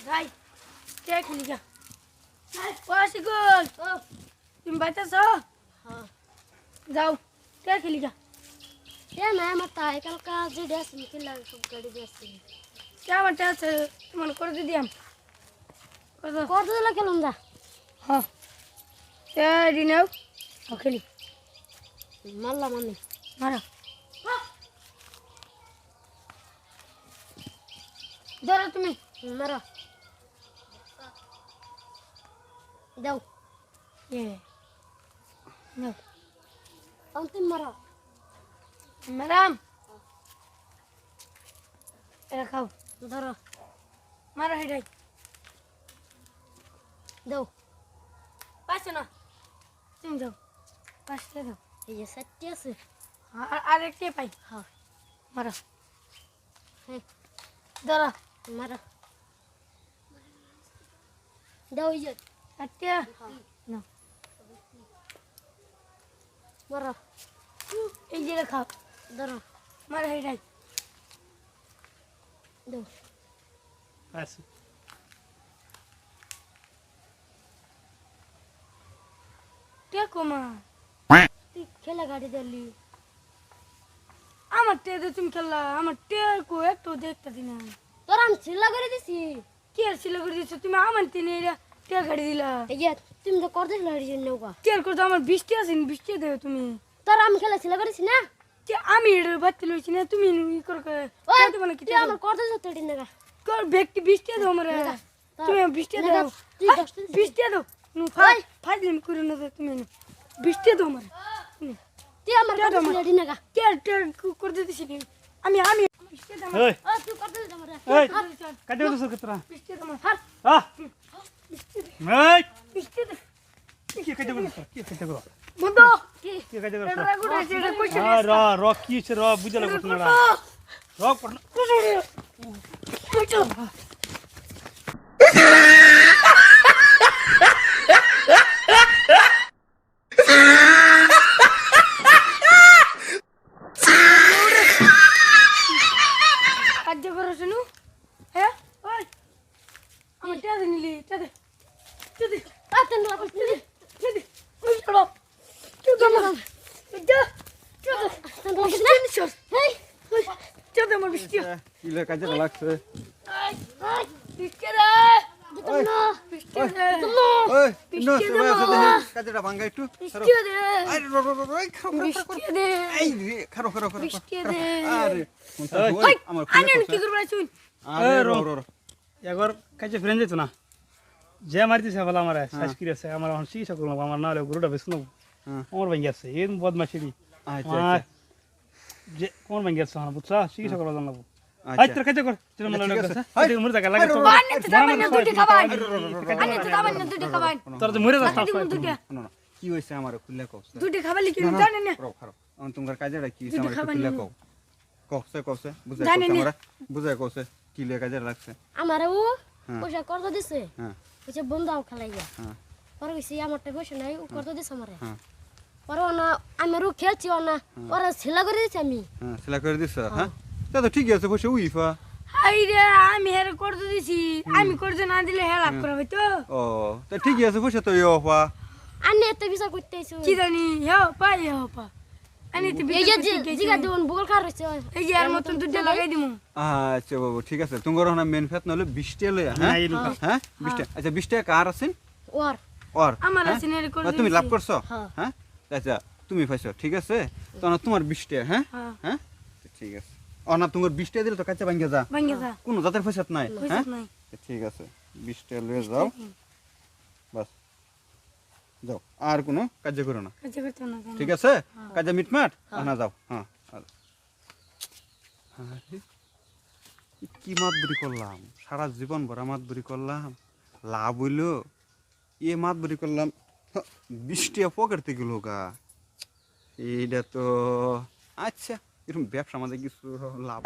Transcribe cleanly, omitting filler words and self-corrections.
যাই কে খেলি যা ওয়াশিকুল তুমি বাইতেছ হ্যাঁ যাও কে খেলি যা এ না আমার তাই কালকা যে ড্রেস নিতে লাগে সব গাড়ি দিয়েছি কে আমার আছে মনে করে দিয়াম কত দিলা খেলুন যা হ্যাঁ কে দিনাও খেলি মারলাম আমি মারা ধরো তুমি মারো দাও এ নাও অন্তিম মারো ম্যাডাম এটা খাও ধরো মারা হেডাই দাও পাইছো না তুমি যাও পাশে দাও এই যে সাতটি আছে আর একটি পাই হ্যাঁ মারা হ্যাঁ ধরো মারো দাও এই যে আটটা না মারো এই যে খাও ধরো মারা হেডাই দাও আছে টেকো মা তুই খেলা গাড়ি দিলি আমার টে তুমি খেলা আমার টেকো একটু দেখতে দিনা তোর আমি চিল্লা করে দিছি কি আর ছিল করে দিছো তুমি আমার তিনে এরা টে গাড়ি দিলা এই যে তুমি তো করতে গাড়ি জন্য গা টের করতে আমার বৃষ্টি আছে বৃষ্টি দেবে তুমি তোর আমি খেলা চিল্লা করেছি না কে আমি এটা বাড়তে লইছি না তুমি ই কর ওই মানে কি তুই আমার করতে যেতে দিন না কর ব্যক্তি বৃষ্টি দাও আমার তুমি বৃষ্টি না, দাও তুই হাই, দশটা দিছিস। বৃষ্টি দাও নু ফাই ফাইলিম করে না দাও তুমি বৃষ্টি দাও আমার তুই আমার করতে চিল্লা দিন না টের টের করে দিতেছি আমি আমি বৃষ্টি দাও আমার এই ও তুই করতে যেতে আমার এই কাটে তো সরকতরা বৃষ্টি দাও আমার আ এই বৃষ্টি দাও কি কাটে তো কি কাটে তো বন্ধু কি কাটে তো এটা গুড আছে এটা কইছে আ র র কি ছে র বুঝলা কত না র পড়না কইছো কাজ করো শুনু হ্যাঁ ওই আমার টাকা নিলি টাকা টাকা আতেন না করতে টাকা ওই চলো টাকা না টাকা টাকা আতেন না করতে হেই টাকা আমার বৃষ্টি কিলে কাজে লাগছে বৃষ্টি রে দিতাম না বৃষ্টি রে ওই নো বৃষ্টি সবাই দেবো। সাথে কাজেটা ভাঙা একটু বৃষ্টি রে আরে র র র এই খাও বৃষ্টি রে এই রে খাও খাও খাও বৃষ্টি রে আরে ওই আমার আনে কি করবা শুন আরে র র র একবার কাছে ফ্রেন্ড যেত না যে মারতিছে ভালো আমার সাইজ কি আছে আমার এখন চিকিৎসা করলাম আমার না হলে গরুটা বেশ নেব হ্যাঁ আমার ভাঙ্গি আছে এই বদমাশি আচ্ছা আর আচ্ছা যে কোন ভাঙ্গি আছে না বুঝছা চিকিৎসা করবা জানলাম আই আচ্ছা তোর কাছে কর তোর মনে ঠিক লাগে আছে। আই মুর জায়গা লাগে তো আনে তো যাবেন না দুটি খাবার আনে তো যাবেন না দুটি খাবার তোর তো মরে যাস দিমু দুটি না না কি হইছে আমার খুললে কও দুটি খাবার লিখে জানেন না খাও খাও আমি তোমার কাজেটা কি হইছে দুটো আমার খাবার খুললে নিবো। কও কওছে বুঝাই জানি কওছে না। আমরা বুঝাই কওছে কিলে কাজে লাগছে আমার ও হ্যাঁ। পয়সা করতে দিছে হ্যাঁ কইছে বন্ধু আও খেলাইয়া হ্যাঁ পরে কইছি আমার টাকা পয়সা নাই ও করতে দিছে আমারে হ্যাঁ পরে না আমি রু খেলছি না ওরা ছিলা করে দিছি আমি হ্যাঁ সেলা করে দিছ হ্যাঁ তা তো ঠিক আছে বসে উইফা হাই রে আমি হেরে করতে দিছি আমি করতে না দিলে হেলাপ করা হইতো ও তা ঠিক আছে বসে তো ইফা আন্নে এত বিচার করতে আইছো কি জানি হেও পা আনি তো এই যে জিগা দেবন বগল খার হইছে এই যে এর মতন দুটো লাগাই দিমু আচ্ছা বাবু ঠিক আছে তোমার না মেন ফেত নলে 20 টাকা লয়া হ্যাঁ না এই লোক হ্যাঁ 20 টাকা আচ্ছা 20 টাকা কার আছেন ওর ওর আমার হ্যাঁ? আছে হেরে করে বা তুমি লাভ করছো হ্যাঁ। হ্যাঁ আচ্ছা তুমি পাইছো ঠিক আছে তো না তোমার 20 টাকা হ্যাঁ হ্যাঁ হ্যাঁ ঠিক আছে ও না তোমার 20 টাকা দিলে তো কাছে ভাঙ্গে যা ভাঙ্গে যা কোনো জাতের পয়সা নাই পয়সা হ্যাঁ নাই ঠিক আছে 20 টাকা লয়ে যাও বাস যাও আর কোনো কাজ করো না কাজ করতে না কেন? ঠিক আছে কাজে মিটমাট আনা যাও হ্যাঁ আরে, কি মাতবরি করলাম সারা জীবন ভরা মাতবরি করলাম লাভ হইলো এ মাতবরি করলাম 20 টাকা পকেটতে গেল গা এইটা তো আচ্ছা এরকম ব্যবসা আমাদের কিছু লাভ